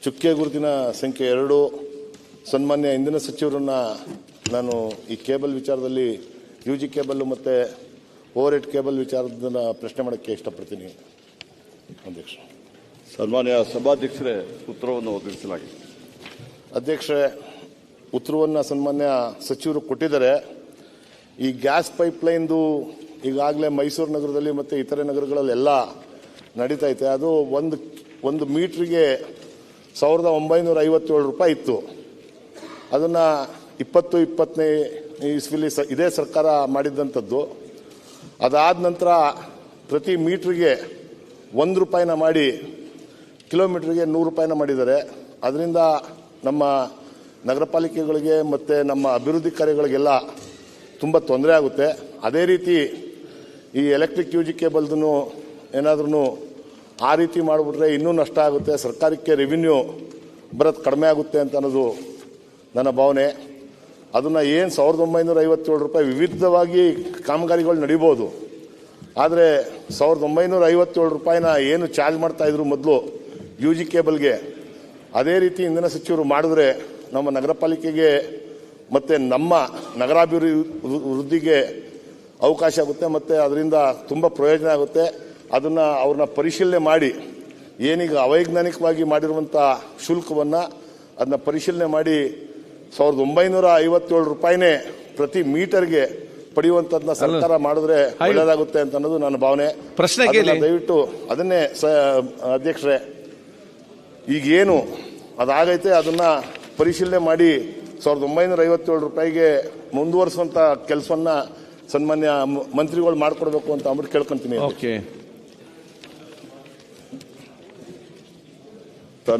ಚುಕ್ಕೆ ಗುರುತಿನ ಸಂಖ್ಯೆ 2 ಸನ್ಮಾನ್ಯ ಇಂಧನ ಸಚಿವರನ್ನ ನಾನು ಈ ಕೇಬಲ್ ವಿಚಾರದಲ್ಲಿ ಯುಜಿ ಕೇಬಲ್ ಮತ್ತು ಓವರ್ ಹೆಡ್ ಕೇಬಲ್ ವಿಚಾರದನ್ನ ಪ್ರಶ್ನೆ ಮಾಡೋಕ್ಕೆ ಇಷ್ಟಪಡ್ತೀನಿ ಅಧ್ಯಕ್ಷ. ಸನ್ಮಾನ್ಯ ಸಭಾಧ್ಯಕ್ಷರೇ, ಉತ್ತರವನ್ನು ಒದಗಿಸಲಾಗಿದೆ. ಅಧ್ಯಕ್ಷರೇ, ಉತ್ತರವನ್ನು ಸನ್ಮಾನ್ಯ ಸಚಿವರು ಕೊಟ್ಟಿದ್ದಾರೆ. ಈ ಗ್ಯಾಸ್ ಪೈಪ್ಲೈನ್ದು ಈಗಾಗಲೇ ಮೈಸೂರು ನಗರದಲ್ಲಿ ಮತ್ತು ಇತರೆ ನಗರಗಳಲ್ಲೆಲ್ಲ ನಡೀತಾ ಐತೆ. ಅದು ಒಂದು ಮೀಟ್ರಿಗೆ 1957 ರೂಪಾಯಿ ಇತ್ತು. ಅದನ್ನು 20-20ನೇ ಇಸ್ವಿಲಿ ಇದೇ ಸರ್ಕಾರ ಮಾಡಿದ್ದಂಥದ್ದು. ಅದಾದ ನಂತರ ಪ್ರತಿ ಮೀಟ್ರಿಗೆ 1 ರೂಪಾಯಿನ ಮಾಡಿ ಕಿಲೋಮೀಟ್ರಿಗೆ 100 ರೂಪಾಯಿನ ಮಾಡಿದ್ದಾರೆ. ಅದರಿಂದ ನಮ್ಮ ನಗರ ಪಾಲಿಕೆಗಳಿಗೆ ಮತ್ತು ನಮ್ಮ ಅಭಿವೃದ್ಧಿ ಕಾರ್ಯಗಳಿಗೆಲ್ಲ ತುಂಬ ತೊಂದರೆ ಆಗುತ್ತೆ. ಅದೇ ರೀತಿ ಈ ಎಲೆಕ್ಟ್ರಿಕ್ ಯುಜಿ ಕೇಬಲ್ದನ್ನು ಏನಾದ್ರೂ ಆ ರೀತಿ ಮಾಡಿಬಿಟ್ರೆ ಇನ್ನೂ ನಷ್ಟ ಆಗುತ್ತೆ, ಸರ್ಕಾರಕ್ಕೆ ರೆವಿನ್ಯೂ ಬರೋದು ಕಡಿಮೆ ಆಗುತ್ತೆ ಅಂತ ಅನ್ನೋದು ನನ್ನ ಭಾವನೆ. ಅದನ್ನು ಏನು 1957 ರೂಪಾಯಿ ವಿವಿಧವಾಗಿ ಕಾಮಗಾರಿಗಳು ನಡೀಬೋದು, ಆದರೆ 1957 ರೂಪಾಯಿನ ಏನು ಚಾರ್ಜ್ ಮಾಡ್ತಾಯಿದ್ರು ಮೊದಲು ಯು ಜಿ ಕೇಬಲ್ಗೆ, ಅದೇ ರೀತಿ ಇಂಧನ ಸಚಿವರು ಮಾಡಿದ್ರೆ ನಮ್ಮ ನಗರ ಪಾಲಿಕೆಗೆ ಮತ್ತು ನಮ್ಮ ನಗರಾಭಿವೃದ್ಧಿಗೆ ಅವಕಾಶ ಆಗುತ್ತೆ ಮತ್ತು ಅದರಿಂದ ತುಂಬ ಪ್ರಯೋಜನ ಆಗುತ್ತೆ. ಅದನ್ನು ಅವ್ರನ್ನ ಪರಿಶೀಲನೆ ಮಾಡಿ, ಏನೀಗ ಅವೈಜ್ಞಾನಿಕವಾಗಿ ಮಾಡಿರುವಂಥ ಶುಲ್ಕವನ್ನು ಅದನ್ನ ಪರಿಶೀಲನೆ ಮಾಡಿ 1957 ರೂಪಾಯಿನೇ ಪ್ರತಿ ಮೀಟರ್ಗೆ ಪಡೆಯುವಂಥದ್ದನ್ನ ಸರ್ಕಾರ ಮಾಡಿದ್ರೆ ಒಳ್ಳೆಯದಾಗುತ್ತೆ ಅಂತ ಅನ್ನೋದು ನನ್ನ ಭಾವನೆ. ದಯವಿಟ್ಟು ಅದನ್ನೇ ಅಧ್ಯಕ್ಷರೇ, ಈಗೇನು ಅದಾಗೈತೆ ಅದನ್ನ ಪರಿಶೀಲನೆ ಮಾಡಿ 1957 ರೂಪಾಯಿಗೆ ಮುಂದುವರಿಸುವಂತ ಕೆಲಸವನ್ನ ಸನ್ಮಾನ್ಯ ಮಂತ್ರಿಗಳು ಮಾಡಿಕೊಡ್ಬೇಕು ಅಂತ ಅಂದ್ಬಿಟ್ಟು ಕೇಳ್ಕೊಂತೀನಿ.